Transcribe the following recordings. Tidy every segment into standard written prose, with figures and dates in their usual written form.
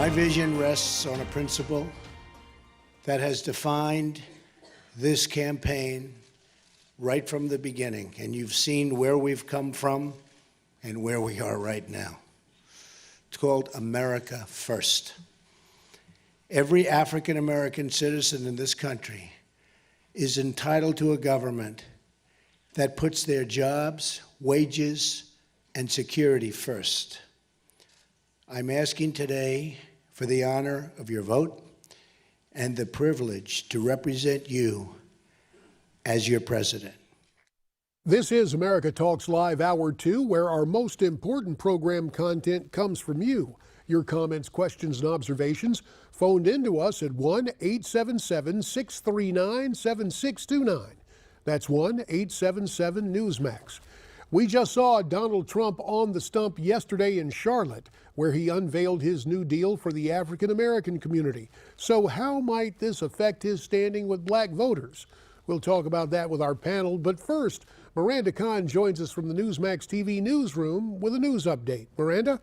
My vision rests on a principle that has defined this campaign right from the beginning, and you've seen where we've come from and where we are right now. It's called America First. Every African-American citizen in this country is entitled to a government that puts their jobs, wages, and security first. I'm asking today for the honor of your vote and the privilege to represent you as your president. This is America Talks Live Hour 2, where our most important program content comes from you. Your comments, questions, and observations phoned into us at 1-877-639-7629. That's 1-877-Newsmax. We just saw Donald Trump on the stump yesterday in Charlotte, where he unveiled his new deal for the African-American community. So how might this affect his standing with black voters? We'll talk about that with our panel, but first, Miranda Kahn joins us from the Newsmax TV newsroom with a news update. Miranda?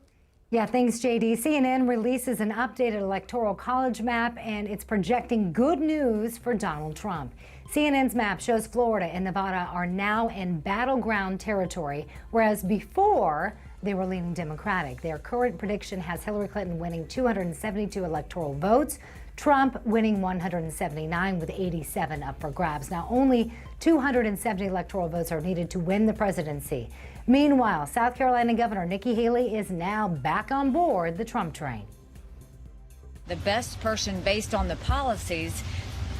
Yeah, thanks, JD. CNN releases an updated electoral college map, and it's projecting good news for Donald Trump. CNN's map shows Florida and Nevada are now in battleground territory, whereas before they were leaning Democratic. Their current prediction has Hillary Clinton winning 272 electoral votes, Trump winning 179 with 87 up for grabs. Now, only 270 electoral votes are needed to win the presidency. Meanwhile, South Carolina Governor Nikki Haley is now back on board the Trump train. The best person based on the policies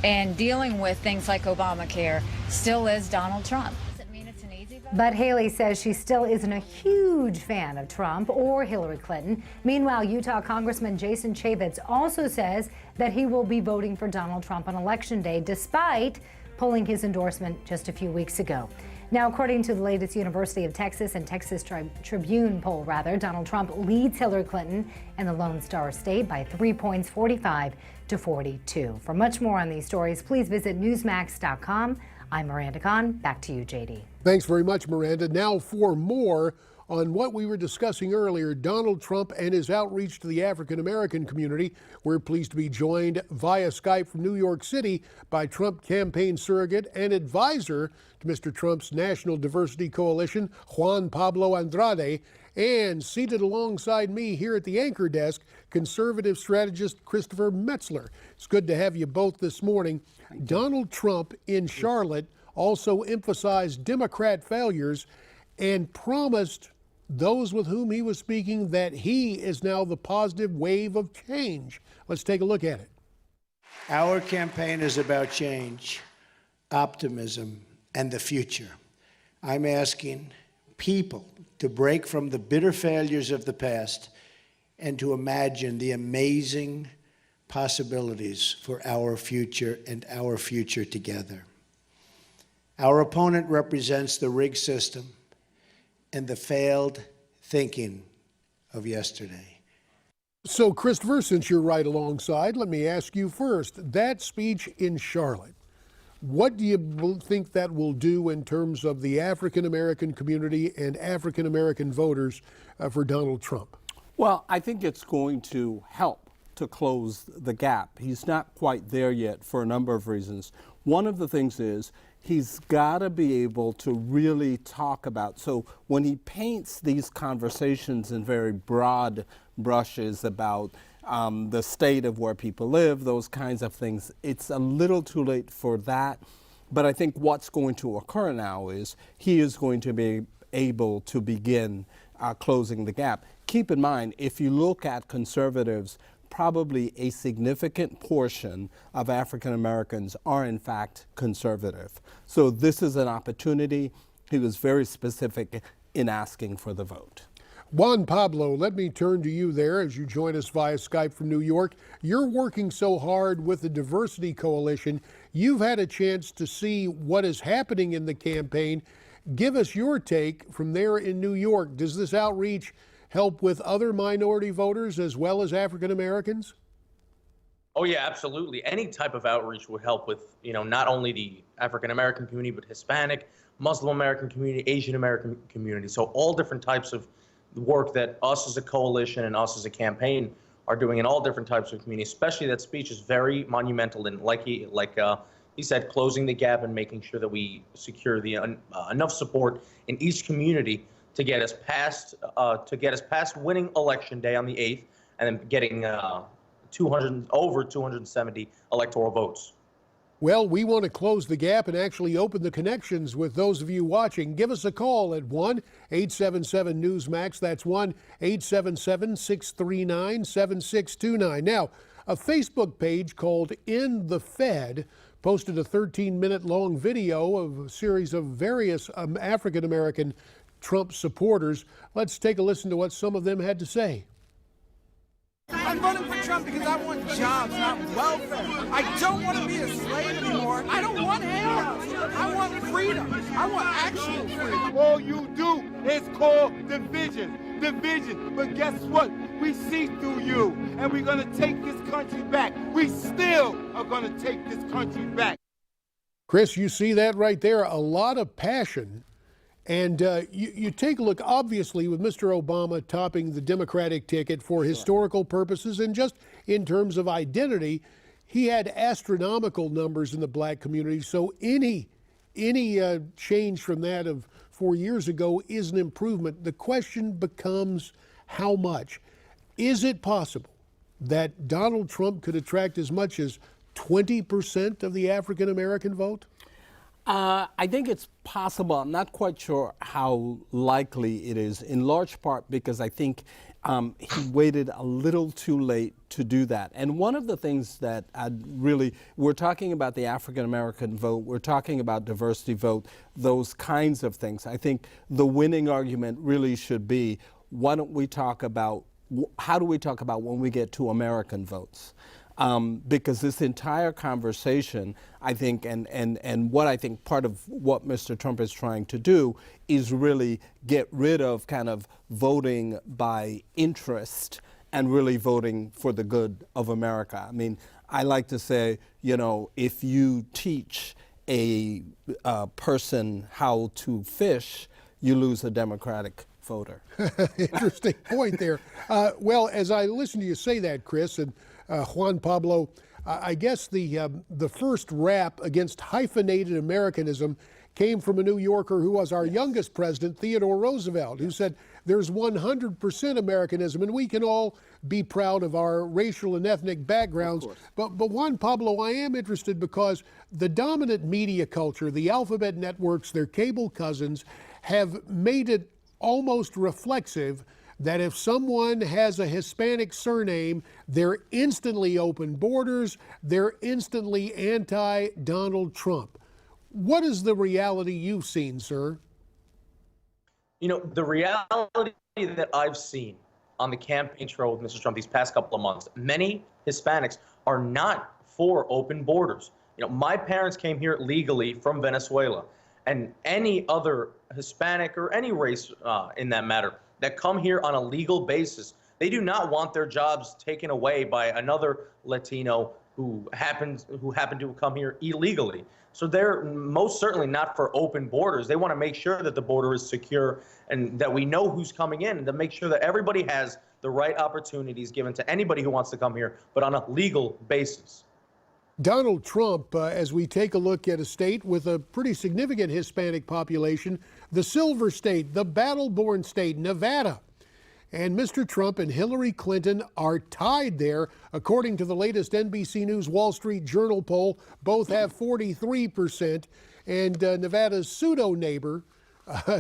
and dealing with things like Obamacare still is Donald Trump. Does it mean it's an easy vote? But Haley says she still isn't a huge fan of Trump or Hillary Clinton. Meanwhile, Utah Congressman Jason Chaffetz also says that he will be voting for Donald Trump on Election Day, despite pulling his endorsement just a few weeks ago. Now, according to the latest University of Texas and Texas Tribune poll, Donald Trump leads Hillary Clinton in the Lone Star State by 3 points, 45-42. For much more on these stories, please visit Newsmax.com. I'm Miranda Kahn. Back to you, JD. Thanks very much, Miranda. Now for more on what we were discussing earlier, Donald Trump and his outreach to the African-American community. We're pleased to be joined via Skype from New York City by Trump campaign surrogate and advisor to Mr. Trump's National Diversity Coalition, Juan Pablo Andrade, and seated alongside me here at the anchor desk, conservative strategist Christopher Metzler. It's good to have you both this morning. Donald Trump in Charlotte also emphasized Democrat failures and promised those with whom he was speaking that he is now the positive wave of change. Let's take a look at it. Our campaign is about change, optimism, and the future. I'm asking people to break from the bitter failures of the past and to imagine the amazing possibilities for our future and our future together. Our opponent represents the rigged system and the failed thinking of yesterday. So, Christopher, since you're right alongside, let me ask you first, that speech in Charlotte, what do you think that will do in terms of the African-American community and African-American voters for Donald Trump? Well, I think it's going to help to close the gap. He's not quite there yet for a number of reasons. One of the things is he's got to be able to really talk about, so when he paints these conversations in very broad brushes about the state of where people live, those kinds of things, it's a little too late for that. But I think what's going to occur now is he is going to be able to begin closing the gap. Keep in mind, if you look at conservatives, probably a significant portion of African Americans are in fact conservative. So this is an opportunity. He was very specific in asking for the vote. Juan Pablo, let me turn to you there as you join us via Skype from New York. You're working so hard with the Diversity Coalition. You've had a chance to see what is happening in the campaign. Give us your take from there in New York. Does this outreach help with other minority voters as well as African Americans? Oh yeah, absolutely. Any type of outreach would help with, not only the African American community, but Hispanic, Muslim American community, Asian American community. So all different types of work that us as a coalition and us as a campaign are doing in all different types of communities. Especially that speech is very monumental, and like he said, closing the gap and making sure that we secure the enough support in each community to get us past winning election day on the 8th, and then getting over 270 electoral votes. Well, we want to close the gap and actually open the connections with those of you watching. Give us a call at 1-877-Newsmax. That's 1-877-639-7629. Now, a Facebook page called In the Fed posted a 13-minute long video of a series of various African-American Trump supporters. Let's take a listen to what some of them had to say. I'm voting for Trump because I want jobs, not welfare. I don't want to be a slave anymore. I don't want handouts. I want freedom. I want actual freedom. All you do is call division. But guess what? We see through you, and we're going to take this country back. We still are going to take this country back. Chris, you see that right there? A lot of passion. And you take a look, obviously, with Mr. Obama topping the Democratic ticket for historical purposes and just in terms of identity, he had astronomical numbers in the black community. So any change from that of 4 years ago is an improvement. The question becomes how much? Is it possible that Donald Trump could attract as much as 20% of the African American vote? I think it's possible. I'm not quite sure how likely it is, in large part because I think he waited a little too late to do that. And one of the things that we're talking about the African American vote, we're talking about diversity vote, those kinds of things. I think the winning argument really should be, why don't we talk about, how do we talk about when we get to American votes? Because this entire conversation, I think, and what I think part of what Mr. Trump is trying to do is really get rid of kind of voting by interest and really voting for the good of America. I mean, I like to say, you know, if you teach a person how to fish, you lose a Democratic voter. Interesting point there. Well, as I listen to you say that, Chris, and Juan, Pablo, I guess the first rap against hyphenated Americanism came from a New Yorker who was our youngest president, Theodore Roosevelt, who said there's 100% Americanism, and we can all be proud of our racial and ethnic backgrounds. But Juan, Pablo, I am interested because the dominant media culture, the alphabet networks, their cable cousins, have made it almost reflexive that if someone has a Hispanic surname, they're instantly open borders, they're instantly anti-Donald Trump. What is the reality you've seen, sir? You know, the reality that I've seen on the campaign trail with Mr. Trump these past couple of months, many Hispanics are not for open borders. You know, my parents came here legally from Venezuela, and any other Hispanic or any race in that matter that come here on a legal basis, they do not want their jobs taken away by another Latino who happened to come here illegally. So they're most certainly not for open borders. They want to make sure that the border is secure and that we know who's coming in, and to make sure that everybody has the right opportunities given to anybody who wants to come here, but on a legal basis. Donald Trump, as we take a look at a state with a pretty significant Hispanic population, the Silver State, the battle-born state, Nevada. And Mr. Trump and Hillary Clinton are tied there. According to the latest NBC News Wall Street Journal poll, both have 43%. And Nevada's pseudo-neighbor,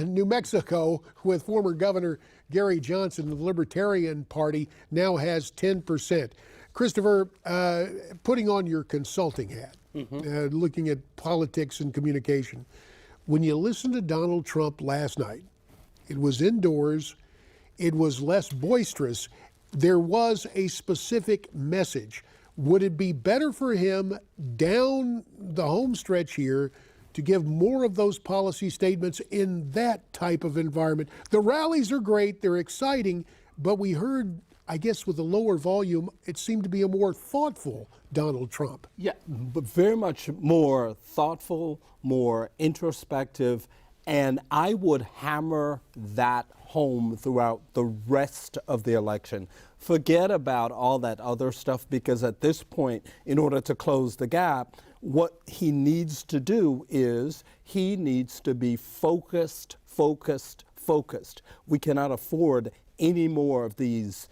New Mexico, with former Governor Gary Johnson, the Libertarian Party, now has 10%. Christopher, putting on your consulting hat, looking at politics and communication, when you listened to Donald Trump last night, it was indoors, it was less boisterous, there was a specific message. Would it be better for him down the home stretch here to give more of those policy statements in that type of environment? The rallies are great, they're exciting, but we heard, I guess with a lower volume, it seemed to be a more thoughtful Donald Trump. Yeah, but very much more thoughtful, more introspective, and I would hammer that home throughout the rest of the election. forget about all that other stuff, because at this point, in order to close the gap, what he needs to do is he needs to be focused. We cannot afford any more of these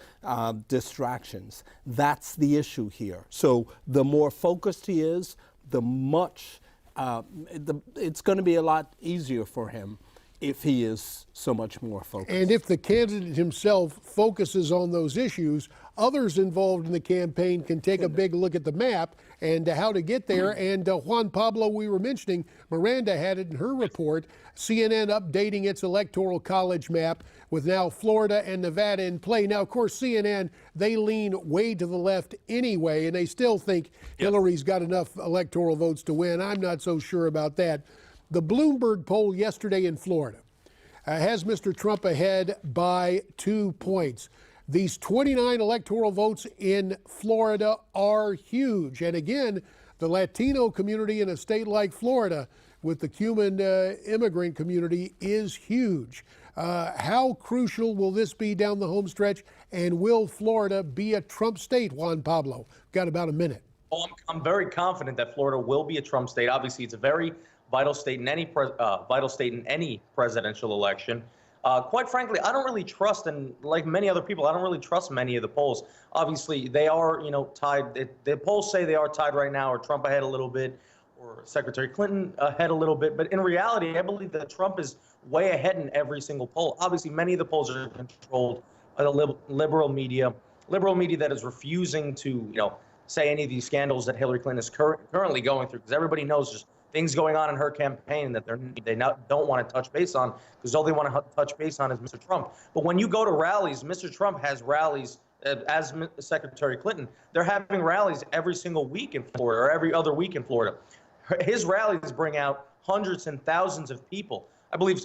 distractions. That's the issue here. So the more focused he is, it's going to be a lot easier for him if he is so much more focused. And if the candidate himself focuses on those issues, others involved in the campaign can take a big look at the map and how to get there. And Juan Pablo, we were mentioning, Miranda had it in her report, CNN updating its electoral college map with now Florida and Nevada in play. Now, of course, CNN, they lean way to the left anyway, and they still think Hillary's got enough electoral votes to win. I'm not so sure about that. The Bloomberg poll yesterday in Florida has Mr. Trump ahead by 2 points. These 29 electoral votes in Florida are huge. And again, the Latino community in a state like Florida with the Cuban immigrant community is huge. How crucial will this be down the home stretch? And will Florida be a Trump state, Juan Pablo? Got about a minute. Oh, I'm very confident that Florida will be a Trump state. Obviously, it's a very vital state in any presidential election. Quite frankly, I don't really trust, and like many other people, I don't really trust many of the polls. Obviously, they are, tied. The polls say they are tied right now, or Trump ahead a little bit, or Secretary Clinton ahead a little bit. But in reality, I believe that Trump is way ahead in every single poll. Obviously, many of the polls are controlled by the liberal media that is refusing to, say any of these scandals that Hillary Clinton is currently going through, because everybody knows just things going on in her campaign that they don't want to touch base on, because all they want to touch base on is Mr. Trump. But when you go to rallies, Mr. Trump has rallies, as Secretary Clinton. They're having rallies every single week in Florida, or every other week in Florida. His rallies bring out hundreds and thousands of people. I believe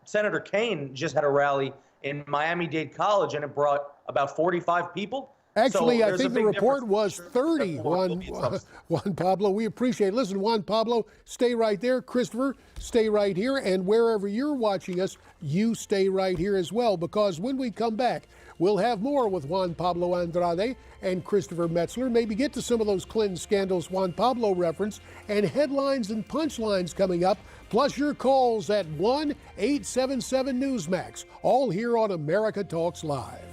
Senator Kaine just had a rally in Miami-Dade College, and it brought about 45 people. Actually, So I think the report was 30, Juan Pablo. We appreciate it. Listen, Juan Pablo, stay right there. Christopher, stay right here. And wherever you're watching us, you stay right here as well, because when we come back, we'll have more with Juan Pablo Andrade and Christopher Metzler. Maybe get to some of those Clinton scandals Juan Pablo referenced, and headlines and punchlines coming up, plus your calls at 1-877-Newsmax, all here on America Talks Live.